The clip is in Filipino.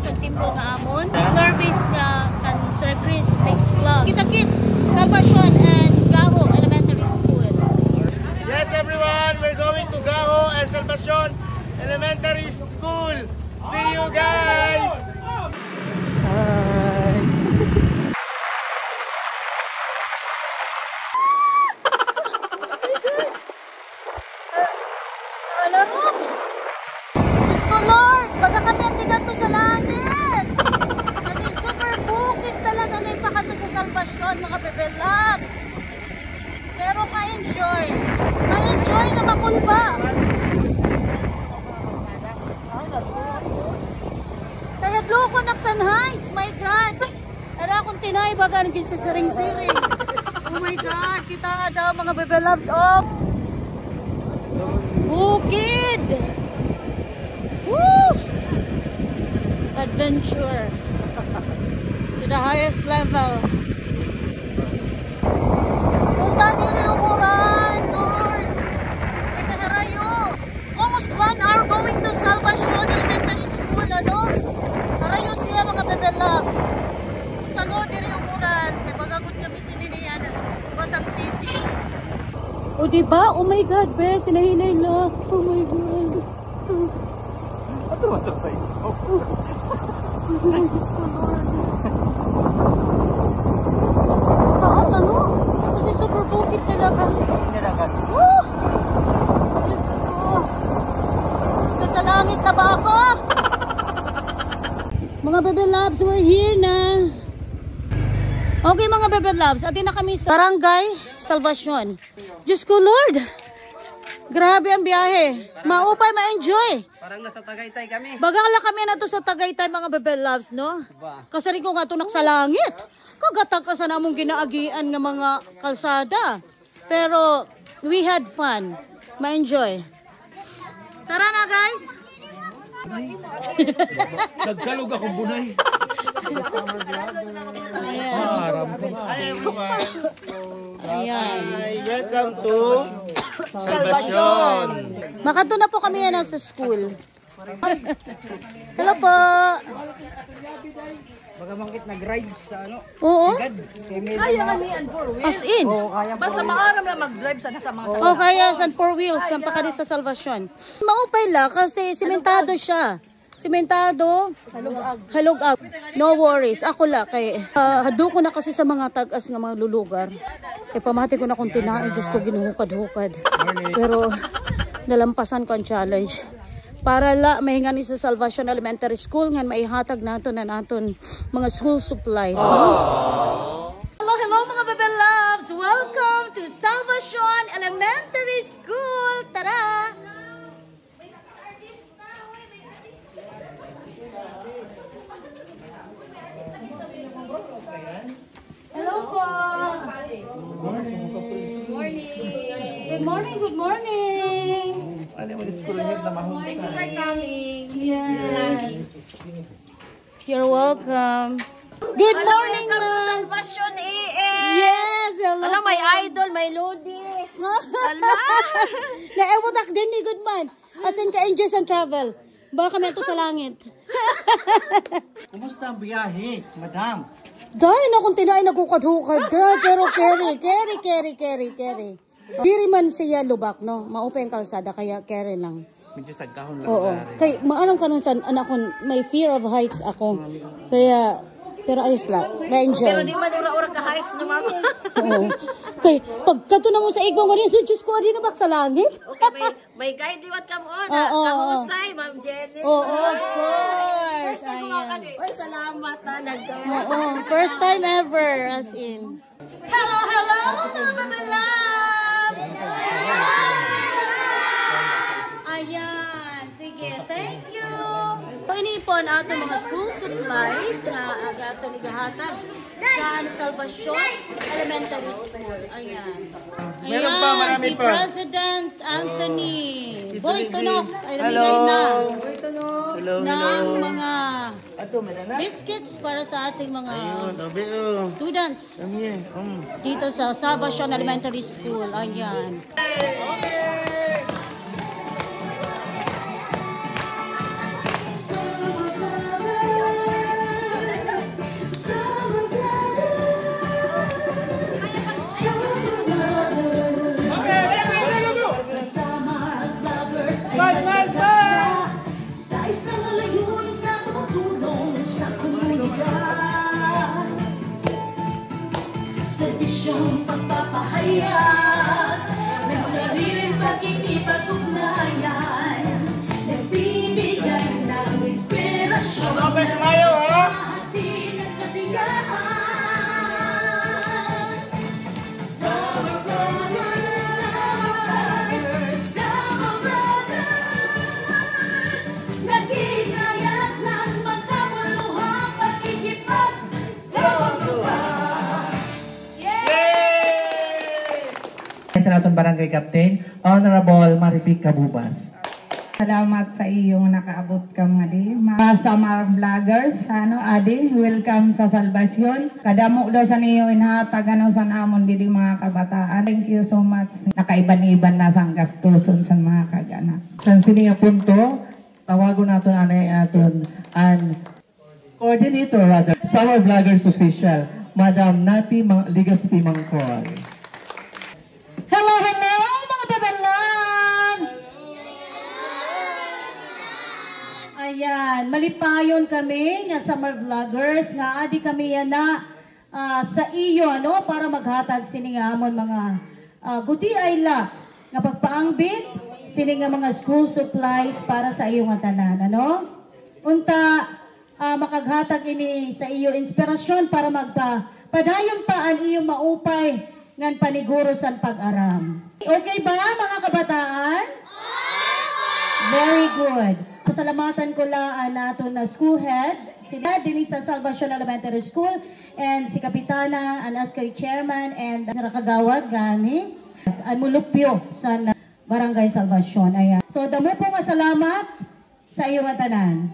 sa timbo nga amon. Service nga kan Sir Chris next vlog. Kita kids, Salvacion and Gaho Elementary School. Yes everyone, we're going to Gaho and Salvacion Elementary School. See you guys! Diyos ko Lord, baga kami ang tigato sa langit. Kasi super bukid talaga ngayon pa kato sa Salvacion, mga bebe loves. Pero ka-enjoy. Ka-enjoy na makulba. Kahadloko Naksan Heights, my God. Ano akong tinay baga naging sa siring-siring. Oh my God, kita daw mga bebe loves. Oh, bukid. Woo! Adventure to the highest level. Punta diri umuran, Lord. Nagaharayo. Almost 1 hour going to Salvacion Elementary School, ano? Harayo siya mga bebe loves. Punta Lord diri umuran. Kaya bagagod kami sininiyan. Basang sisi. O diba? Oh my God, be. Sinahinay lang. Oh my God. Ano masak sa'yo? Ay, Diyos ko, Lord. Taas, ano? Kasi super bukid talaga. Woo! Diyos ko. Nasa langit na ba ako? Mga bebe loves, we're here na. Okay mga bebe loves, atin na kami sa Barangay Salvacion. Diyos ko, Lord. Grabe ang biyahe. Maupay, ma-enjoy. Parang nasa Tagaytay kami. Bagala kami na to sa Tagaytay mga bebe loves, no? Kasi rin ko nga ito sa langit. Kagatag ka sa namong ginaagian ng mga kalsada. Pero we had fun. Ma-enjoy. Tara na guys. Nagkalog akong bunay. Hi everyone. Ayan. Hi, welcome to Salvacion. Makato na po kami yan sa school. Hello po. Baka mangkit nag-ride sa ano. Oo. Kaya kami and four wheels. As in. Basta maaram na mag-drive sa nasa mga Oh, kaya sa 4 wheels, sampa ka din sa Salvacion. Maupay la kasi simentado siya. Simentado, halugag. No worries. Ako la kay hado ko na kasi sa mga tagas nga mga lulugar. Kay pamati ko na kung tinain, Diyos ko ginuhukad-hukad. Pero nalampasan ko ang challenge. Para la mahingan sa Salvacion Elementary School nga maihatag nato na naton mga school supplies. No? Hello mga bebe loves. Welcome to Salvacion Elementary School. Tara! Hello po. Good morning, good morning. Ano mo school head na mahusay? Thank you for coming. Yes. You're welcome. Good morning, ma'am. Salvacion AM. Yes, hello. Alam, may idol, may Lodi. Naewotak din ni good man. As in ka-enjoy and travel. Baka kami ito sa langit. Kumusta ang biyahe, madam? Dahil na kung tinaay nagukad-hukad. Pero carry. Diri man siya lubak, no? Maupay ang kalsada, kaya carry lang. Medyo sagkahon lang. Oo. Kay maanong kanon sa anak ko, may fear of heights ako. Kaya pero ayos lang. Na-enjoy. Pero di man ura-ura ka-hikes naman. Oo. Kay pagkato na mo sa igwang wala, so Diyos ko adi na bak sa langit. Okay, may guide diwat ka mo na. Kahusay, Ma'am Jenny. Oo, of course. Ayan. Oy, salamat na nagkawa. Oo, first time ever as in. Hello, mga mama loves! Ayan, sige, thank you. Inipon ato mga school supplies na ato ligahatag sa Salvacion Elementary School. Ayan. Meron pa, marami si pa. President Anthony Boy Tunok ay Hello. namigay na Hello. ng mga Ato, meron na? biscuits para sa ating mga Tabi, oh. students Kami, dito sa Salvacion Elementary School. Ayan. parehas, nagsariling pakikipag-ugnayan, nagbibigay ng inspirasyon. Lopez Mayo, ha? Atin at kasiyahan. Summer brothers, summer brothers, nagkikayat ng magkamuluhang pakikipag-ugnayan. Sa natong barangay captain, Honorable Maripik Kabubas. Salamat sa iyong nakaabot kang adi. Summer vloggers, adi, welcome sa Salvasyon. Kadamo daw sa niyo inhatag sa namon dili mga kabataan. Thank you so much. Nakaiban-iban na sang gastuson sa mga kagana. Sa sininga punto, tawagon natin ang coordinator rather, Summer Vloggers Official, Madam Nati Ligaspi Mangkol. Hello, hello, mga babalans! Ayan, malipayon kami nga summer vloggers, nga adi kami yan na sa iyo, para maghatag siningamon mga guti ay la, nga pagpaangbit, sining nga mga school supplies para sa iyo nga tanan, Unta, makaghatag ini sa iyo inspirasyon para padayon pa ang iyong maupay ngan paniguro san pag-aram. Okay ba, mga kabataan? Very good. Pasalamatan ko lang nato na school head, si din sa Salvation Elementary School, and si Kapitana, anas kay Chairman, and si Rakagawad, gani, ang mulupyo sa Barangay Salvation. Ayan. So, damo po nga salamat sa iyo nga tanan.